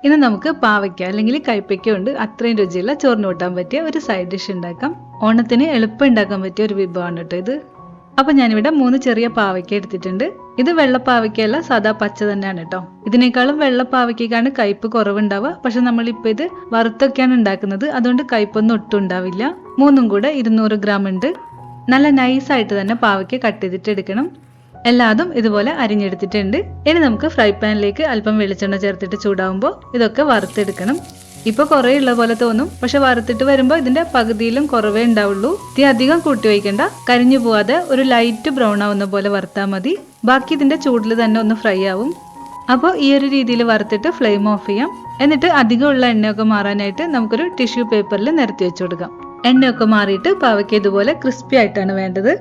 ഇന്ന് നമുക്ക് പാവയ്ക്ക അല്ലെങ്കിൽ കൈപ്പയ്ക്ക കൊണ്ട് അത്രയും രുചിയുള്ള ചോറിന് കൂട്ടാൻ പറ്റിയ ഒരു സൈഡ് ഡിഷ് ഉണ്ടാക്കാം. ഓണത്തിന് എളുപ്പം ഉണ്ടാക്കാൻ പറ്റിയ ഒരു വിഭവമാണ് കേട്ടോ ഇത്. അപ്പൊ ഞാനിവിടെ 3 ചെറിയ പാവയ്ക്ക എടുത്തിട്ടുണ്ട്. ഇത് വെള്ളപ്പാവയ്ക്കല്ല, സാധാ പച്ച തന്നെയാണ് കേട്ടോ. ഇതിനേക്കാളും വെള്ളപ്പാവയ്ക്കാണ് കയ്പ് കുറവുണ്ടാവുക. പക്ഷെ നമ്മളിപ്പോൾ ഇത് വറുത്തൊക്കെയാണ് ഉണ്ടാക്കുന്നത്, അതുകൊണ്ട് കയ്പൊന്നും ഒട്ടും ഉണ്ടാവില്ല. 3 കൂടെ 200 ഗ്രാം ഉണ്ട്. നല്ല നൈസായിട്ട് തന്നെ പാവയ്ക്ക കട്ട് ചെയ്തിട്ട് എടുക്കണം. എല്ലാതും ഇതുപോലെ അരിഞ്ഞെടുത്തിട്ടുണ്ട്. ഇനി നമുക്ക് ഫ്രൈ പാനിലേക്ക് അല്പം വെളിച്ചെണ്ണ ചേർത്തിട്ട് ചൂടാവുമ്പോൾ ഇതൊക്കെ വറുത്തെടുക്കണം. ഇപ്പൊ കുറേ ഉള്ള പോലെ തോന്നും, പക്ഷെ വറുത്തിട്ട് വരുമ്പോൾ ഇതിന്റെ പകുതിയിലും കുറവേ ഉണ്ടാവുള്ളൂ. തീ അധികം കൂട്ടി വയ്ക്കണ്ട, കരിഞ്ഞു പോവാതെ ഒരു ലൈറ്റ് ബ്രൗൺ ആവുന്ന പോലെ വറുത്താൽ മതി. ബാക്കി ഇതിന്റെ ചൂടിൽ തന്നെ ഒന്ന് ഫ്രൈ ആവും. അപ്പോൾ ഈ ഒരു രീതിയിൽ വറുത്തിട്ട് ഫ്ലെയിം ഓഫ് ചെയ്യാം. എന്നിട്ട് അധികമുള്ള എണ്ണയൊക്കെ മാറാനായിട്ട് നമുക്കൊരു ടിഷ്യൂ പേപ്പറിൽ നിരത്തി വെച്ചു കൊടുക്കാം. എണ്ണയൊക്കെ മാറിയിട്ട് പാവയ്ക്ക ഇതുപോലെ ക്രിസ്പി ആയിട്ടാണ് വേണ്ടത്.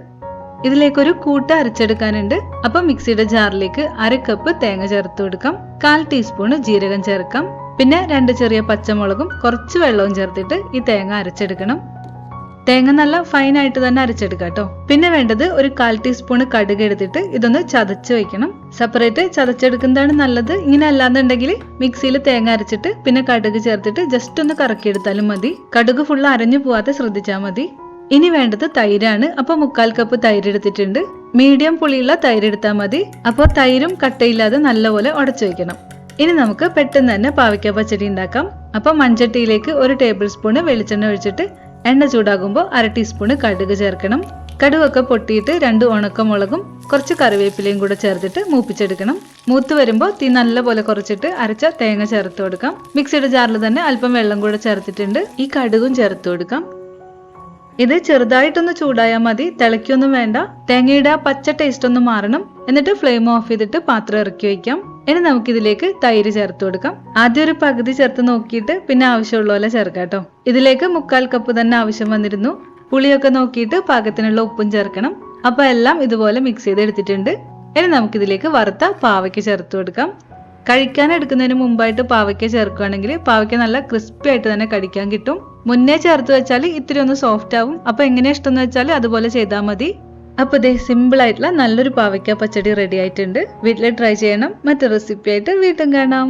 ഇതിലേക്കൊരു കൂട്ട് അരച്ചെടുക്കാനുണ്ട്. അപ്പൊ മിക്സിയുടെ ജാറിലേക്ക് 1/2 കപ്പ് തേങ്ങ ചേർത്ത് കൊടുക്കാം. 1/4 ടീസ്പൂൺ ജീരകം ചേർക്കാം. പിന്നെ 2 ചെറിയ പച്ചമുളകും കുറച്ച് വെള്ളവും ചേർത്തിട്ട് ഈ തേങ്ങ അരച്ചെടുക്കണം. തേങ്ങ നല്ല ഫൈൻ ആയിട്ട് തന്നെ അരച്ചെടുക്കാം കേട്ടോ. പിന്നെ വേണ്ടത് ഒരു 1/4 ടീസ്പൂൺ കടുക് എടുത്തിട്ട് ഇതൊന്ന് ചതച്ച് വെക്കണം. സെപ്പറേറ്റ് ചതച്ചെടുക്കുന്നതാണ് നല്ലത്. ഇങ്ങനെ അല്ലാന്നുണ്ടെങ്കിൽ മിക്സിയിൽ തേങ്ങ അരച്ചിട്ട് പിന്നെ കടുക് ചേർത്തിട്ട് ജസ്റ്റ് ഒന്ന് കറക്കിയെടുത്താലും മതി. കടുക് ഫുള്ള് അരഞ്ഞു പോവാതെ ശ്രദ്ധിച്ചാൽ മതി. ഇനി വേണ്ടത് തൈരാണ്. അപ്പൊ 1/4 കപ്പ് തൈര് എടുത്തിട്ടുണ്ട്. മീഡിയം പുളിയുള്ള തൈര് എടുത്താൽ മതി. അപ്പോൾ തൈരും കട്ടയില്ലാതെ നല്ലപോലെ ഉടച്ചു വെക്കണം. ഇനി നമുക്ക് പെട്ടെന്ന് തന്നെ പാവയ്ക്ക പച്ചടി ഉണ്ടാക്കാം. അപ്പൊ മൺചട്ടിയിലേക്ക് 1 ടേബിൾ സ്പൂൺ വെളിച്ചെണ്ണ ഒഴിച്ചിട്ട് എണ്ണ ചൂടാകുമ്പോൾ 1/2 ടീസ്പൂൺ കടുക് ചേർക്കണം. കടുകൊക്കെ പൊട്ടിയിട്ട് 2 ഉണക്കമുളകും കുറച്ച് കറിവേപ്പിലയും കൂടെ ചേർത്തിട്ട് മൂപ്പിച്ചെടുക്കണം. മൂത്ത് വരുമ്പോൾ തീ നല്ലപോലെ കുറച്ചിട്ട് അരച്ച തേങ്ങ ചേർത്ത് കൊടുക്കാം. മിക്സിയുടെ ജാറിൽ തന്നെ അല്പം വെള്ളം കൂടെ ചേർത്തിട്ടുണ്ട്. ഈ കടുകും ചേർത്ത് കൊടുക്കാം. ഇത് ചെറുതായിട്ടൊന്ന് ചൂടായാൽ മതി, തിളയ്ക്കൊന്നും വേണ്ട. തേങ്ങയുടെ പച്ച ടേസ്റ്റ് ഒന്ന് മാറണം. എന്നിട്ട് ഫ്ലെയിം ഓഫ് ചെയ്തിട്ട് പാത്രം ഇറക്കി വയ്ക്കാം. ഇനി നമുക്കിതിലേക്ക് തൈര് ചേർത്ത് കൊടുക്കാം. ആദ്യം ഒരു പകുതി ചേർത്ത് നോക്കിയിട്ട് പിന്നെ ആവശ്യമുള്ള പോലെ ചേർക്കാം കേട്ടോ. ഇതിലേക്ക് 1/4 കപ്പ് തന്നെ ആവശ്യം വന്നിരുന്നു. പുളിയൊക്കെ നോക്കിയിട്ട് പാകത്തിനുള്ള ഉപ്പും ചേർക്കണം. അപ്പൊ എല്ലാം ഇതുപോലെ മിക്സ് ചെയ്ത് എടുത്തിട്ടുണ്ട്. ഇനി നമുക്കിതിലേക്ക് വറുത്ത പാവയ്ക്ക ചേർത്ത് കൊടുക്കാം. കഴിക്കാൻ എടുക്കുന്നതിന് മുമ്പായിട്ട് പാവയ്ക്ക ചേർക്കുകയാണെങ്കിൽ പാവയ്ക്ക നല്ല ക്രിസ്പി ആയിട്ട് തന്നെ കടിക്കാൻ കിട്ടും. മുന്നേ ചേർത്ത് വെച്ചാൽ ഇത്തിരി ഒന്ന് സോഫ്റ്റ് ആവും. അപ്പൊ എങ്ങനെ ഇഷ്ടം എന്ന് വെച്ചാൽ അതുപോലെ ചെയ്താൽ മതി. അപ്പൊ ഇതേ സിമ്പിൾ ആയിട്ടുള്ള നല്ലൊരു പാവയ്ക്ക പച്ചടി റെഡി ആയിട്ടുണ്ട്. വീട്ടിൽ ട്രൈ ചെയ്യണം. മറ്റൊരു റെസിപ്പി ആയിട്ട് വീണ്ടും കാണാം.